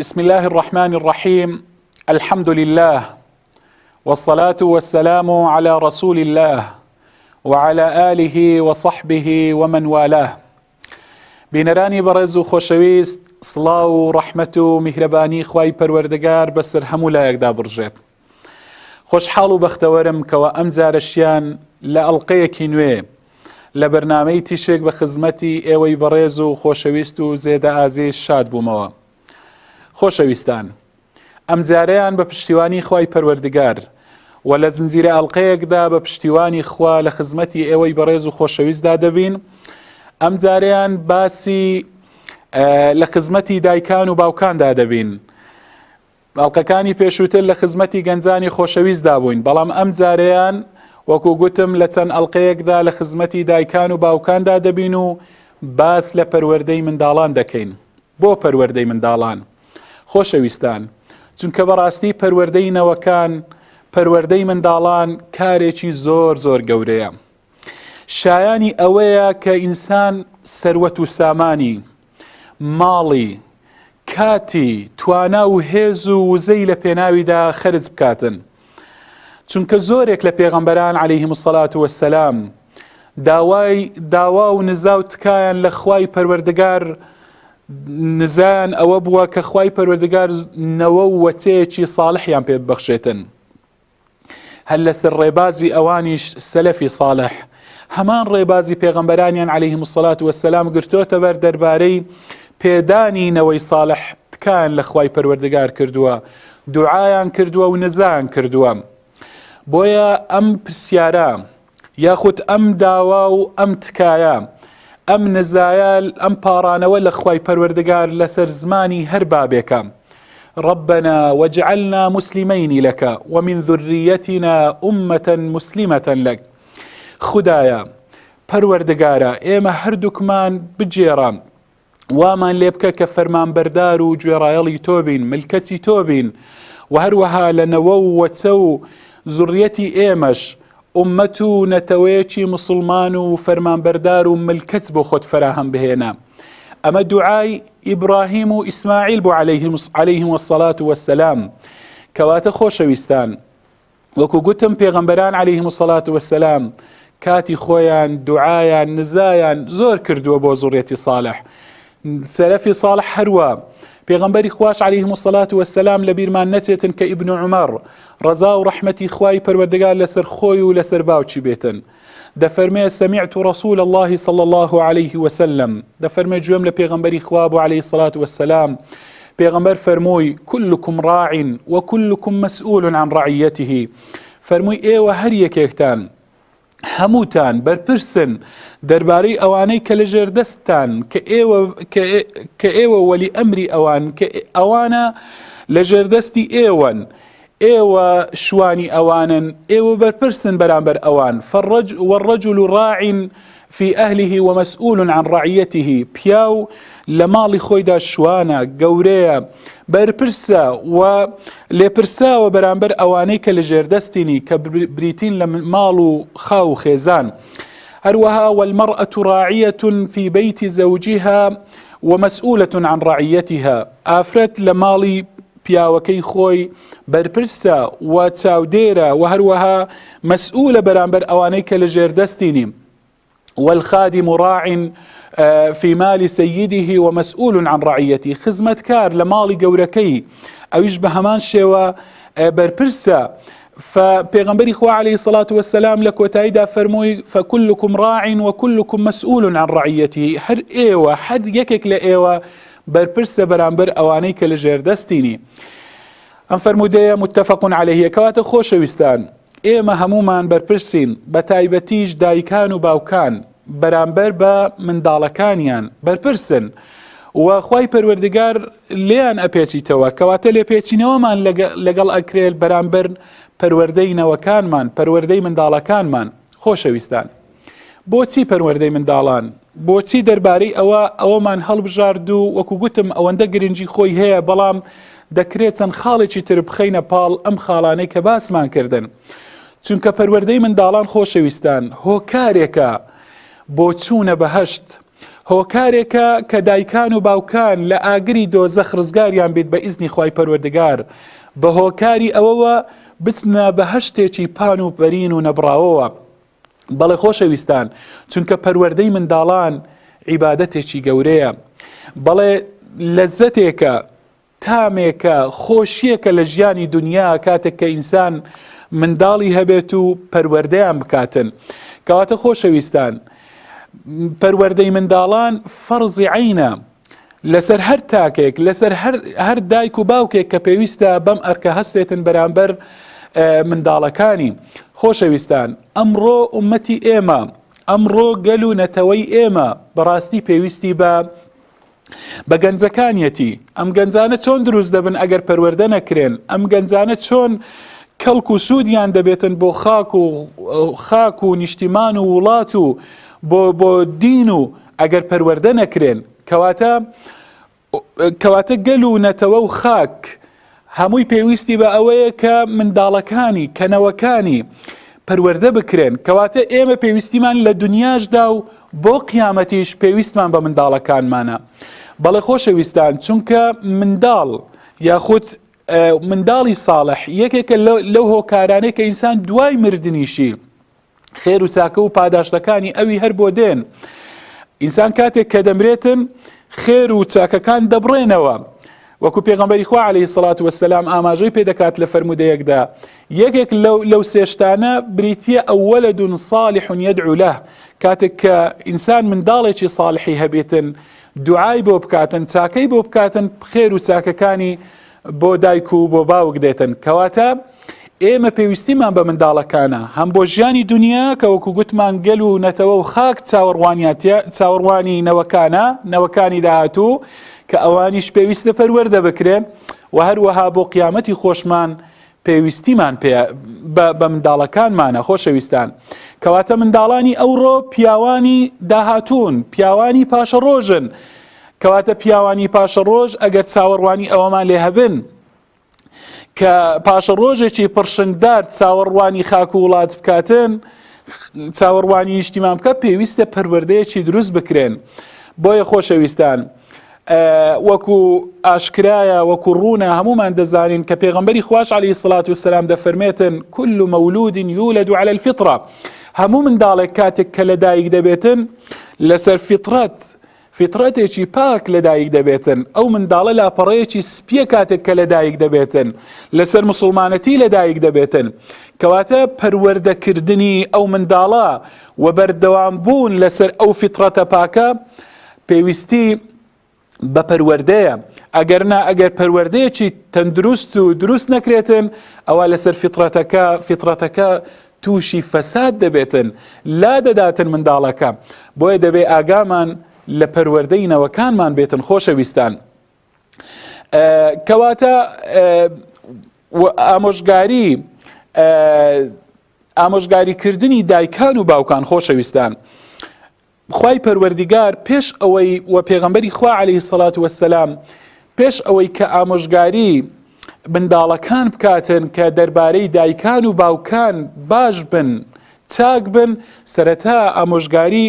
بسم الله الرحمن الرحيم. الحمد لله والصلاة والسلام على رسول الله وعلى آله وصحبه ومن والاه. بینەرانی بەڕێز و خۆشەویست، سڵاو و ڕەحمەت و میهرەبانی خوای پەروەردگار بەسەر هەموو لایەکدا بڕژێت. خۆشحاڵ و بەختەوەرم کەوە ئەم جارەشیان لە ئەڵقەیەکی نوێ لە بەرنامەی تیشێک بە خزمەتی ئێوەی بەڕێز و خۆشەویست و زێدە ئازیز شاد بوومەوە. خۆشەویستان، ئەم جارەیان بە پشتیوانی خوای پەروەردگار و لە زنجیرە ئەڵقەیەکدا بە پشتیوانی خوا لە خزمەتی ئێوەی بەڕێز و خۆشەویستدا دەبین. ئەم جارەیان باسی لە خزمەتی دایکان و باوکاندا دەبین. ئەڵقەکانی پێشووتر لە خزمەتی گەنجانی خۆشەویستدا بووین، بەڵام ئەم جارەیان وەکو گوتم لە چەند ئەڵقەیەکدا لە خزمەتی دایکان و باوکاندا دەبین و باس لە پەروەردەی منداڵان دەکەین. بۆ پەروەردەی منداڵان خۆشەویستان، چونکە بەڕاستی پەروەردەی نەوەکان، پەروەردەی منداڵان کارێکی زۆر زۆر گەورەیە. شایانی ئەوەیە کە ئینسان سەروەت و سامانی، ماڵی، کاتی، توانا و هێز و وزەی لە پێناویدا خەرج بکاتن. چونکە زۆرێک لە پێغەمبەران عەلەیهیم السەڵات وەسسەلام داوا و نزا و تکایان لە خوای پەروەردگار نزان ئەوە بووە کە خوای پەروەردگار نەوە و وەچەیەکی ساڵحیان پێ ببەخشێتن. هەر لەسەر ڕێبازی ئەوانیش سەلەفی ساڵح هەمان ڕێبازی پێغەمبەرانیان عەلەیهیم السەڵات وەسسەلام گرتۆتە بەر دەربارەی پێدانی نەوەی ساڵح تکایان لە خوای پەروەردگار کردووە، دوعایان کردووە و نزایان کردووە. بۆیە ئەم پرسیارە یاخود ئەم داوا و ئەم تکایە، ئەم نزایە، ئەم پاڕانەوە لە خوای پەروەردگار لەسەر زمانی هەر بابێکە. ربنا واجعلنا مسلمين لك ومن ذريتنا أمة مسلمة لك. خدایە پەروەردگارە، ئێمە هەردووکمان بجێڕە، وامان لێ بکە کە فەرمانبەردار و گوێڕایەڵی تۆ بین، ملکەتی تۆ بین، و هەروەها لە نەوە و وەچە و زوڕیەتی ئێمەش ئومەت و نەتەوەیەکی مسلمان و فەرمانبەردار و ملکەت بۆ خۆت فەراهەم بهێنە. ئەمە دوعای ئیبراهیم و ئیسماعیل بۆ عەلەیهیم السەڵات وەسسەلام. کەواتە خۆشەویستان، وەکو گوتم پێغەمبەران عەلەیهیم السەڵات وەسسەلام کاتی خۆیان، دوعایان، نزایان زۆر کردووە بۆ زوڕیەتی ساڵح. سەلەفی ساڵح هەروە. پێغەمبەری خوش عەلەیهیم السەڵات وەسسەلام لە بیرمان نەچێتن کە ئیبن عومەر ڕەزا و ڕەحمەتی خوای پەروەردگار لەسەر خۆی و لەسەر باوکی بێتن. دەفەرمێ سەمیعت رەسوول الله صلی الله عليه وسلم، دەفەرمێ گوێم لە پێغەمبەری خوا بوو عەلەیهی السەڵات وەسسەلام. پێغەمبەر فەرمووی كلكم راع وكلكم مسؤول عن رعيته. فەرمووی ئێوە هەر یەکێکتان، هەمووتان بەرپرسن دەربارەی ئەوانەی کە لە ژێردەستان، کە ئێوە وەلی ئەمری ئەوان، کە ئەوانە لە ژێردەستی ئێوەن، ئێوە شوانی ئەوانن، ئێوە بەرپرسن بەرامبەر ئەوان. والرجل راع في أهله ومسؤول عن رعيته. پیاو لە ماڵی خۆیدا شوانە، گەورەیە، بەرپرسە و لێپرساوە بەرامبەر ئەوانەی کە لە ژێردەستینی، کە بریتین لە ماڵ و خاو و خێزان. هەروەها والمرأة راعية في بيت زوجها ومسؤولة عن رعيتها. ئافرەت لە ماڵی پیاوەکەی خۆی بەرپرسە و چاودێرە و هەروەها مەسئولە بەرامبەر ئەوانەی کە لە ژێردەستینی. والخادم راع في مال سيده ومسؤول عن رعيته. خزمەتکار لە ماڵی گەورەکەی، ئەویش بە هەمان شێوە بەرپرسە. فپێغەمبەری خوا عەلەیهی السەڵات وەسسەلام لە کۆتاییدا فەرمووی فكلكم راع وكلكم مسؤول عن رعيته. هەر ئێوە، هەر یەکێک لە ئێوە بەرپرسە بەرامبەر ئەوانەی کە لە ژێردەستینی. ئەم فەرمودەیە متفق عەلەیهە. کەواتە خۆشەویستان، ئێمە هەمومان بەرپرسین، بە تایبەتیش دایکان و باوکان بەرامبەر بە منداڵەکانیان بەرپرسن و خوای پەروەردگار لێیان ئەپێچیتەوە. کەواتە لێپێچینەوەمان لەگەڵ ئەکرێت بەرامبەر پەروەردەی نەوەکانمان، پەروەردەی منداڵەکانمان. خۆشەویستان، بۆچی پەروەردەی منداڵان؟ بۆچی دەربارەی ئەوەمان هەڵبژارد و وەکو گوتم ئەوەندە گرنگی خۆی هەیە، بەڵام دەکرێت چەند خاڵێکی تر بخەینە پاڵ ئەم خاڵانەی کە باسمان کردن. چونکە پەروەردەی منداڵان خۆشەویستان هۆکارێکە بۆ چوونە بەهەشت، هۆکارێکە کە دایکان و باوکان لە ئاگری دۆزەخ ڕزگاریان بێت بە ئیزنی خوای پەروەردگار بە هۆکاری ئەوەوە بچنە بە هەشتێکی پان و بەرین و نەبراوەوە. بەڵێ خۆشەویستان، چونکە پەروەردەی منداڵان عیبادەتێکی گەورەیە، بەڵێ لەزەتێکە، تامێکە، خۆشیەکە لە ژیانی دنیا کاتێک کە ئینسان منداڵی هەبێت و پەروەردەیان بکاتن. کەواتە خۆشەویستان، پەروەردەی منداڵان فەرزی عینە لەسەر هەر تاکێک، لەسەر هەر دایک و باوکێک کە پێویستە بەم ئەرکە هەستێتن بەرامبەر منداڵەکانی. خۆشەویستان، ئەمڕۆ ئومەتی ئێمە، ئەمڕۆ گەل و نەتەوەی ئێمە بەڕاستی پێویستی بە گەنجەکانیەتی. ئەم گەنجانە چۆن دروست دەبن ئەگەر پەروەردە نەکرێن؟ ئەم گەنجانە چۆن کەڵک و سوودیان دەبێتن بۆ خاک و نیشتیمان و وڵات و بۆ دین و ئەگەر پەروەردە نەکرێن؟ کەواتە گەل و نەتەوە و خاک هەمووی پێویستی بە ئەوەیە کە منداڵەکانی، کەنەوەکانی پەروەردە بکرێن. کەواتە ئێمە پێویستیمان لە دنیاشدا و بۆ قیامەتیش پێویستمان بە منداڵەکانمانە. بەڵێ خۆشەویستان، چونکە منداڵ یاخود منداڵی ساڵح یەکێکە لەو هۆکارانەی کە ئینسان دوای مردنیشی خێر و چاکە و پاداشتەکانی ئەوی هەر بۆ دێن. ئینسان کاتێک کە دەمرێتن خێر و چاکەکان دەبڕێنەوە، وەکو پێغەمبەری خوا عەلەیهی سەڵات وەسەلام ئاماژەی پێ دەکات لە فەرمودەیەکدا، یەکێک لەو سێشتانە بریتیە ئەو وەلەدٌ صالح یەدعو لەه، کاتێک کە ئینسان منداڵێکی ساڵحی هەبێتن دوعای بۆ بکاتن، چاکەی بۆ بکاتن، خێر و چاکەکانی بۆ دایک و بۆ باوک دێتن. کەواتە ئێمە پێویستیمان بە منداڵەکانە، هەم بۆ ژیانی دنیا کە وەکو گوتمان گەل و نەتەوە و خاک چاوەڕوانی نەوەکانی داهاتوو کە ئەوانیش پێویستە پەروەردە بکرێن، و هەروەها بۆ قیامەتی خۆشمان پێویستیمان بە منداڵەکانمانە. خۆشەویستان، کەواتە منداڵانی ئەوڕۆ پیاوانی داهاتوون، پیاوانی پاشە ڕۆژن. کەواتە پیاوانی پاشە ڕۆژ ئەگەر چاوەڕوانی ئەوەمان لێ هەبن کە پاشە ڕۆژێکی پڕشنگدار چاوەڕوانی خاک و وڵات بکاتن، چاوەڕوانی نیشتیمان بکە، پێویستە پەروەردەیەکی دروست بکرێن. بۆیە خۆشەویستان، وەکو ئاشکرایە، وەکو ڕوونە، هەمومان دەزانین کە پێغەمبەری خوش عەلەیهی سەڵات وەسەلام دەفەرمێتن كل مولود يولد على الفطرة، هەموو منداڵێک کاتێک کە لەدایک دەبێتن لەسەر فیترەتێکی پاک لەدایک دەبێتن. ئەو منداڵە لاپەڕەیەکی سپیە کاتێک کە لەدایک دەبێتن، لەسەر موسڵمانەتی لەدایک دەبێتن. کەواتە پەروەردەکردنی ئەو منداڵە و بەردەوام بوون لەسەر ئەو فیترەتە پاکە پێویستی بە پەروەردەیە. ئەگەر پەروەردەیەکی تەندروست و دروست نەکرێتن، ئەوە لەسەر فیترەتەکە تووشی فەساد دەبێتن، لا دەداتن منداڵەکە. بۆیە دەبێ ئاگامان لە پەروەردەی نەوەکانمان بێتن. خۆشەویستان، کەواتە ئامۆژگاریکردنی دایکان و باوکان. خۆشەویستان، خوای پەروەردیگار پێش ئەوەی و پێغەمبەری خوا عەلەیهی سەڵات وەسەلام پێش ئەوەی کە ئامۆژگاری منداڵەکان بکاتن کە دەربارەی دایکان و باوکان باش بن، چاک بن، سەرەتا ئامۆژگاری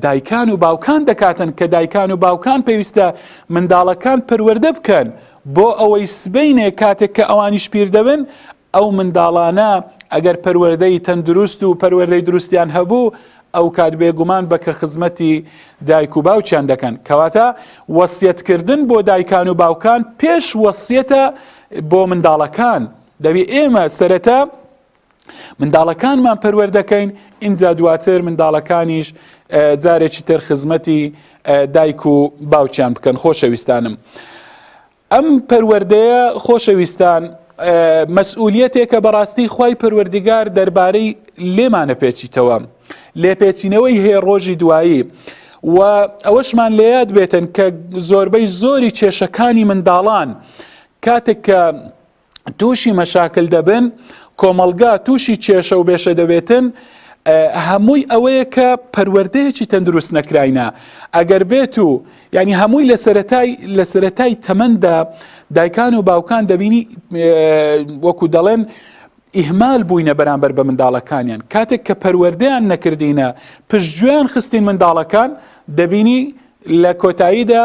دایکان و باوکان دەکاتن کە دایکان و باوکان پێویستە منداڵەکان پەروەردە بکەن بۆ ئەوەی سبەینێ کاتێک کە ئەوانیش پیر دەبن، ئەو منداڵانە ئەگەر پەروەردەی تەندروست و پەروەردەی دروستیان هەبوو، ئەو کات بێگومان بە کە خزمەتی دایک و باوکیان دەکەن. کەواتە وەسیەتکردن بۆ دایکان و باوکان پێش وەسیەتە بۆ منداڵەکان. دەبێت ئێمە سەرەتا منداڵەکانمان پەروەردەکەین، اینجا دواتر منداڵەکانیش جارێکی تر خزمەتی دایک و باوکیان بکەن. خۆشەویستانم، ئەم پەروەردەیە خۆشەویستان مەسئولیەتێکە بەڕاستی خوای پەروەردیگار دەربارەی لێمانە پێچیتەوە، لێپێچینەوەی هەیە ڕۆژی دوایی. و ئەوەشمان لێیاد بێتن کە زۆربەی زۆری کێشەکانی منداڵان کاتێک کە تووشی مەشاکل دەبن، کۆمەڵگا تووشی کێشە و بێشە دەبێتن، هەمووی ئەوەیە کە پەروەردەیەکی تەندروست نەکراینە. ئەگەر بێت و یعنی هەمووی لە سەرەتای تەمەندا دایکان و باوکان دەبینی وەکو دەڵێن ئیهمال بووینە بەرامبەر بە منداڵەکانیان. کاتێک کە پەروەردەیان نەکردینە، پشتگوێیان خستین منداڵەکان، دەبینی لە کۆتاییدا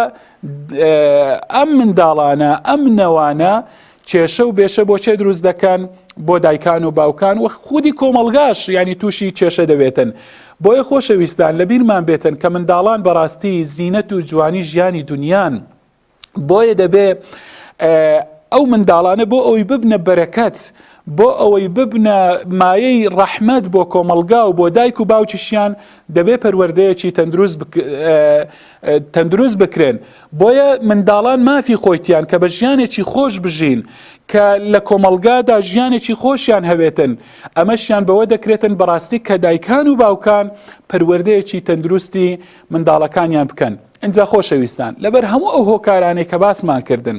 ئەم منداڵانە ئەم نەوانە کێشە و بێشە بۆ چێ دروست دەکەن بۆ دایکان و باوکان و خودی کۆمەڵگاش ینی تووشی کێشە دەبێتن. بۆیە خۆشەویستان لەبیر مان بێتن کە منداڵان بەڕاستی زینەت و جوانی ژیانی دنیان، بۆیە دەبێ ئەو منداڵانە بۆ ئەوەی ببنە بەرەکەت، بۆ ئەوەی ببنە مایەی ڕەحمەت بۆ کۆمەڵگا و بۆ دایک و باوکیشیان دەبێ پەروەردەیەکی تەندروست بکرێن. بۆیە منداڵان مافی خۆیتیان کە بە ژیانێکی خۆش بژین، کە لە کۆمەڵگادا ژیانێکی خۆشیان هەبێتن، ئەمەشیان بەوە دەکرێتن بەڕاستی کە دایکان و باوکان پەروەردەیەکی تەندروستی منداڵەکانیان بکەن. ئەنجا خۆشەویستان لەبەر هەموو ئەو هۆکارانەی کە باسمان کردن،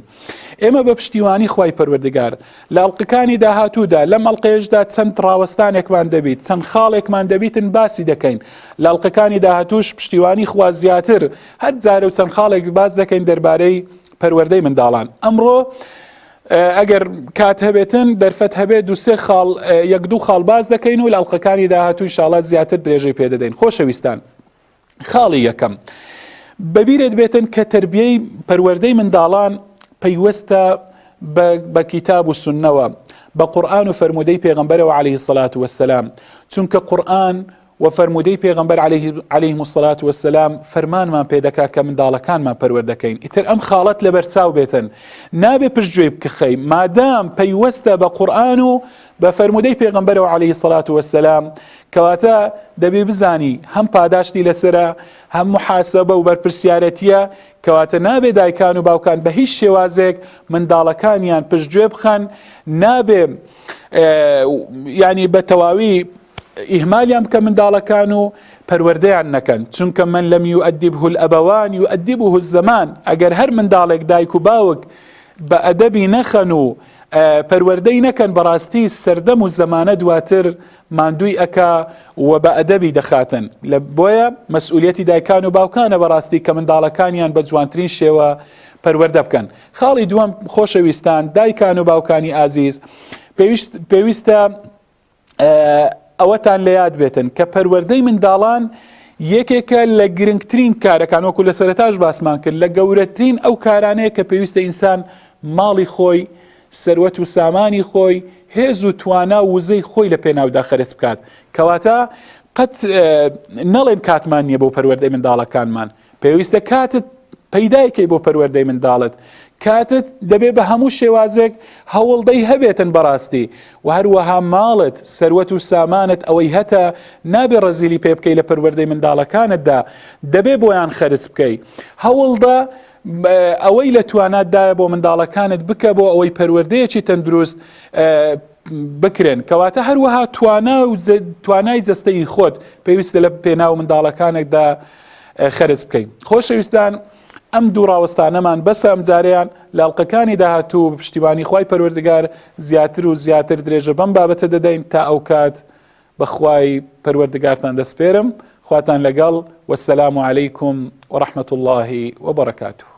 ئێمە بە پشتیوانی خوای پەروەردگار لە ئەڵلقەکانی داهاتوودا لەم ئەڵلقەیەشدا چەند ڕاوەستانێکمان دەبیت، چەند خاڵێکمان دەبیتن باسی دەکەین. لە ئەڵلقەکانی داهاتووش پشتیوانی خوا زیاتر هەر جارە و چەند خاڵێک باس دەکەین دەربارەی پەروەردەی منداڵان. ئەمڕۆ ئەگەر کات هەبێتن دەرفەت هەبێت دووسێ خاڵ یەک دوو خاڵ باز دەکەین و لە ئەڵلقەکانی داهاتوو ئینشاڵڵا زیاتر درێژەی پێدەدەین. خۆشەویستان، خاڵی یەکەم بەبیرت بێتن کە تربیەی پەروەردەی منداڵان پەیوەستە بە کیتاب و سوننەوە، بە قورئان و فەرمودەی پێغەمبەرەوە عەلەیهی السەڵات وەسسەلام، چونکە قورئان و فەرمودەی پێغەمبەر عەلەیهی السەڵات وەسسەلام فەرمانمان پێ دەکا کە منداڵەکانمان پەروەردەکەین. ئیتر ئەم خاڵەت لەبەرچاو بێتن، نابێ پشتگوێ بکخەی مادام پەیوەستە بە قورئان و بە فەرمودەی پێغەمبەرەوە عەلەیهی السەڵات وەسسەلام، کەواتە دەبێ بزانی هەم پاداشتی لەسرە، هەم محاسەبە و بەرپرسیارەتیە، کەواتە نابێ دایکان و باوکان بە هیچ شێوازێک منداڵەکانیان پشتگوێ بخەن، نابێ ینی بە تەواوی ئیهمالیان بکە منداڵەکان و پەروەردەیان نەکەن، چونکە من لەم یوئەدیبه الئەبەوان یوئەدیبه الزەمان. ئەگەر هەر منداڵێک دایک و باوک بە ئەدەبی نەخەن و پەروەردەی نەکەن، بەڕاستی سەردەم و زەمانە دواتر ماندووی ئەکا و بە ئەدەبی دەخاتن. بۆیە مەسئولیەتی دایکان و باوکانە بەڕاستی کە منداڵەکانیان بە جوانترین شێوە پەروەردە بکەن. خاڵی دووەم خۆشەویستان، دایکان و باوکانی ئازیز، پێویستە ئەوەتان لە یاد بێتن کە پەروەردەی منداڵان یەکێکە لە گرنگترین کارەکان، وەکو لە سەرەتاش باسمان کرد، لە گەورەترین ئەو کارانەیە کە پێویستە ئینسان ماڵی خۆی، سەروەت و سامانی خۆی، هێز و توانا و وزەی خۆی لە پێناودا خەرج بکات. کەواتە قەت نەڵێن کاتمان نییە بۆ پەروەردەی منداڵەکانمان، پێویستە کاتت پەیدایکەی بۆ پەروەردەی منداڵت، کاتت دەبێ بە هەموو شێوازێک هەوڵدەی هەبێتن بەڕاستی، و هەروەها ماڵت، سەروەت و سامانت ئەوەی هەتە نابێ ڕەزیلی پێ بکەی لە پەروەردەی منداڵەکانتدا، دەبێ بۆیان خەرج بکەی. هەوڵدە ئەوەی لە تواناتدایە بۆ منداڵەکانت بکە بۆ ئەوەی پەروەردەیەکی تەندروست بکرێن. کەواتە هەروەها توانای جەستەی خۆت پێویستە لە پێناو منداڵەکانێکدا خەرج بکەین. خۆشەویستان، ئەم دوو ڕاوەستانەمان بەسە ئەم جارەیان لە ئەڵلقەکانی داهاتوو پشتیوانی خوای پەروەردگار زیاتر و زیاتر درێژە بەم بابەتە دەدەین. تا ئەو کات بەخوای پەروەردگارتان دەسپێرم. خواتان لەگەڵ، وەسەلام عەلەیکم وەڕەحمەتوڵڵاهی وەبەڕەکاتوه.